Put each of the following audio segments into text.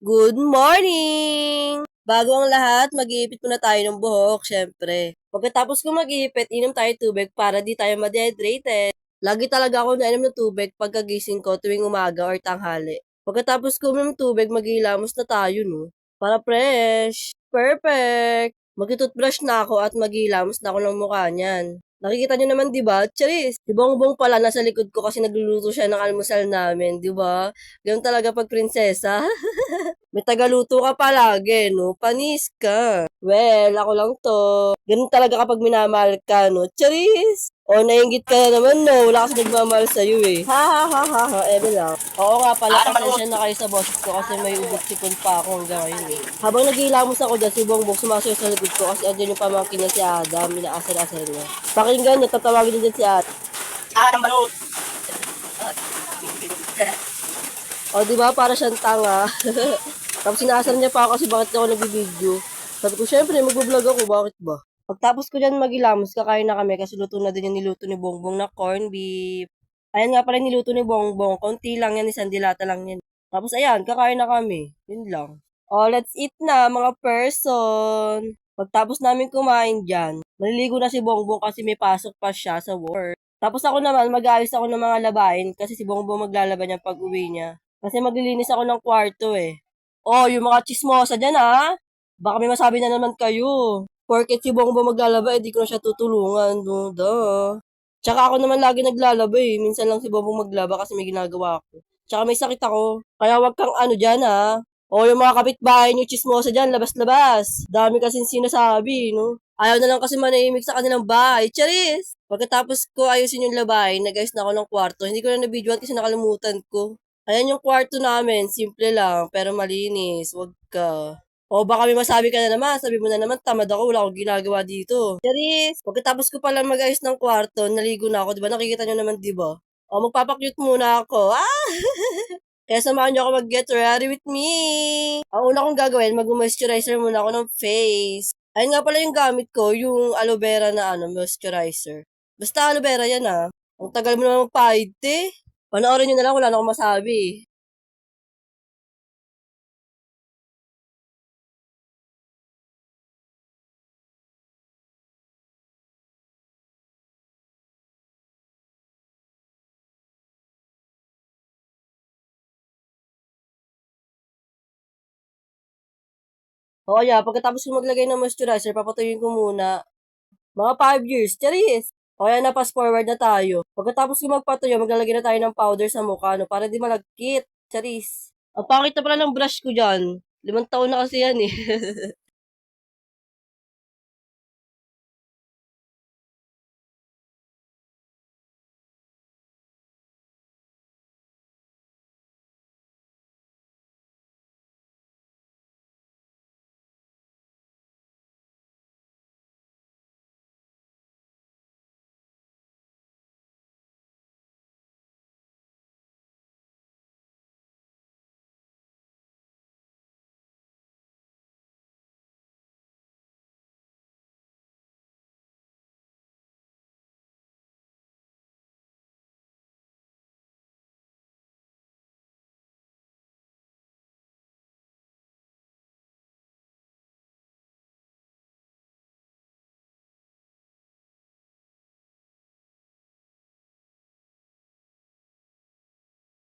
Good morning! Bago ang lahat, mag-iipit muna tayo ng buhok, syempre. Pagkatapos ko mag-iipit, inom tayo tubig para di tayo ma-dehydrated. Lagi talaga ako nainom ng tubig pagkagising ko tuwing umaga or tanghali. Pagkatapos ko uminom ng tubig, maghihilamos na tayo, no? Para fresh. Perfect! Mag-toothbrush na ako at maghihilamos na ako ng mukha niyan. Nakikita niyo naman, di ba? Charis! Si Bongbong pala nasa likod ko kasi nagluluto siya ng almusal namin, di ba? Ganun talaga pag prinsesa. May tagaluto ka palagi, no? Panis ka. Well, ako lang to. Ganun talaga kapag minamahal ka, no? Charis! O, nainggit ka na naman, no? Wala kasi nagmamahal sa'yo, eh. Ha, ha, ha, ha, ha. Ebe lang. Oo nga pala, pasensya na kayo sa boses ko kasi may ubot sipon pa ako hanggang ngayon, eh. Habang naghihilamos ako dyan, si Bongbong sumasayo sa likod ko kasi andyan yung pamangkin niya si Adam, inaasar-asar niya. Pakinggan niyo, tatawagin niyo dyan si Adam. Adam Balot! O, di ba? Para siyang tanga. Tapos sinasar niya pa ako kasi bakit ako nagbibideo. Sabi ko, syempre, mag-vlog ako, bakit ba? Pagtapos ko dyan maghilamos, kakain na kami kasi luto na din yung niluto ni Bongbong na corn beef. Ayan nga pala yung niluto ni Bongbong. Konti lang yan, isang dilata lang yan. Tapos ayan, kakain na kami. Yun lang. Oh, let's eat na mga person. Pagtapos namin kumain dyan, maliligo na si Bongbong kasi may pasok pa siya sa work. Tapos ako naman, mag-aayos ako ng mga labahin kasi si Bongbong maglalaba niya pag uwi niya. Kasi maglilinis ako ng kwarto eh. Oh, yung mga chismosa dyan ha. Baka may masabi na naman kayo. Porket si Bongbong maglalaba, eh di ko na siya tutulungan. Duh. Tsaka ako naman lagi naglalaba eh. Minsan lang si Bongbong maglaba kasi may ginagawa ako. Tsaka may sakit ako. Kaya wag kang ano dyan ha. O yung mga kapitbahay niyo chismosa dyan, labas-labas. Dami kasing sinasabi, no? Ayaw na lang kasi manahimik sa kanilang bahay. Charis! Pagkatapos ko ayusin yung labay, nag-ayos na ako ng kwarto. Hindi ko na nabidyoan kasi nakalimutan ko. Ayan yung kwarto namin, simple lang, pero malinis. Wag ka. O baka may masabi ka na naman, sabi mo na naman, tamad ako, wala akong ginagawa dito. Charis! Pagkatapos ko pala mag-ayos ng kwarto, naligo na ako, di ba? Nakikita nyo naman, di ba? O magpapakyut muna ako. Ah! Kaya samahan nyo ako mag-get ready with me. Ang una kong gagawin, mag-moisturizer muna ako ng face. Ayun nga pala yung gamit ko, yung aloe vera na moisturizer. Basta aloe vera yan ah. Ang tagal mo naman magpahid, eh. Panoorin nyo na lang, wala na akong masabi. O kaya, pagkatapos ko maglagay ng moisturizer, papatuyin ko muna. Mga 5 years, charis! O kaya na, fast forward na tayo. Pagkatapos ko magpatuyo, maglalagay na tayo ng powder sa mukha, no, para di malagkit. Charis. Ang pangit na pala ng brush ko dyan. 5 taon na kasi yan eh.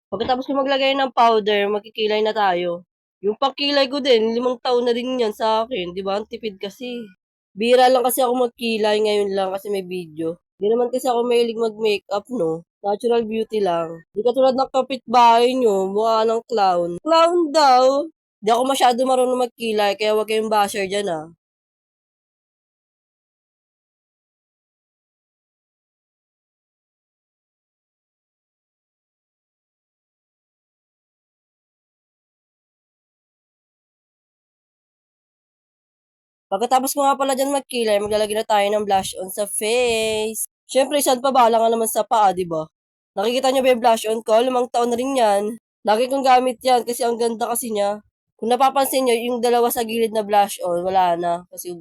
Pagkatapos ko maglagay ng powder, magkikilay na tayo. Yung pagkilay ko din, 5 taon na din yan sa akin. Di ba? Ang tipid kasi. Bira lang kasi ako magkilay ngayon lang kasi may video. Di naman kasi ako mahilig mag-makeup, no? Natural beauty lang. Di katulad ng kapitbahay nyo, mukha ng clown. Clown daw! Di ako masyado marunong magkilay, kaya wag kayong basher dyan ah. Pagkatapos ko nga pala dyan magkilay, maglalagay na tayo ng blush on sa face. Siyempre, saan pa ba? Alam nga naman sa paa, di ba? Nakikita niyo ba yung blush on ko? 5 taon na rin yan. Lagi kong gamit yan kasi ang ganda kasi niya. Kung napapansin niyo, yung dalawa sa gilid na blush on, wala na. Kasi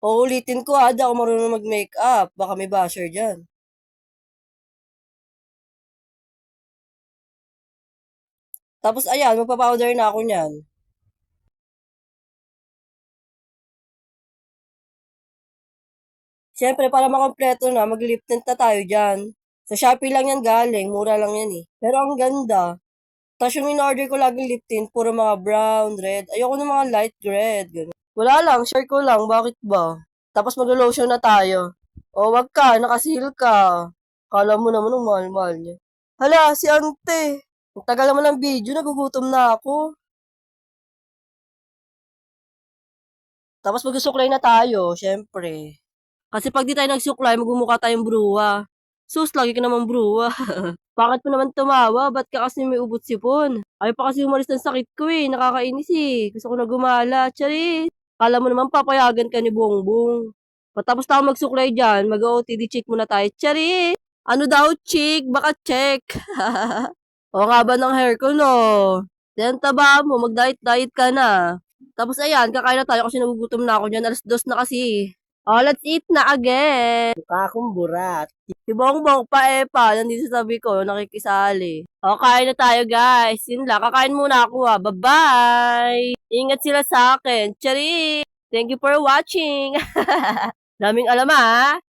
uulitin ko di ako marunong mag-makeup. Baka may basher dyan. Tapos ayan, magpa-powder na ako niyan. Siyempre, para makompleto na, mag-lip tint na tayo dyan. Sa Shopee lang yan galing, mura lang yan eh. Pero ang ganda. Tapos yung in-order ko laging lip tint, puro mga brown, red. Ayoko ng mga light red. Ganun. Wala lang, share ko lang, bakit ba? Tapos mag-lotion na tayo. O wag ka, nakasil ka. Kala mo naman ang mahal-mahal niya. Hala, si ante. Ang tagal naman ng video, nagugutom na ako. Tapos magsusuklay na tayo, syempre. Kasi pag di tayo nagsuklay, magmumukha tayong bruwa. Sus, lagi ka naman bruwa. Bakit mo naman tumawa? Ba't ka kasi may ubot sipon? Ayaw pa kasi umalis ng sakit ko eh. Nakakainis eh. Gusto ko na gumala. Charis. Kala mo naman papayagan ka ni Bongbong. Patapos tayo magsuklay dyan, mag-OOTD check muna tayo. Charis. Ano daw chick? Baka check. O nga ba ng hair ko no? Then taba mo, mag-diet-diet ka na. Tapos ayan, kakain na tayo kasi nagugutom na ako dyan. Alas 2 na kasi. Oh, let's eat na again. Mukha akong burat. Si Bongbong pa nandito sa tabi ko, nakikisali. O, kain na tayo guys. Yun lang, kakain muna ako Bye-bye! Ingat sila sa akin. Charis! Thank you for watching. Daming alam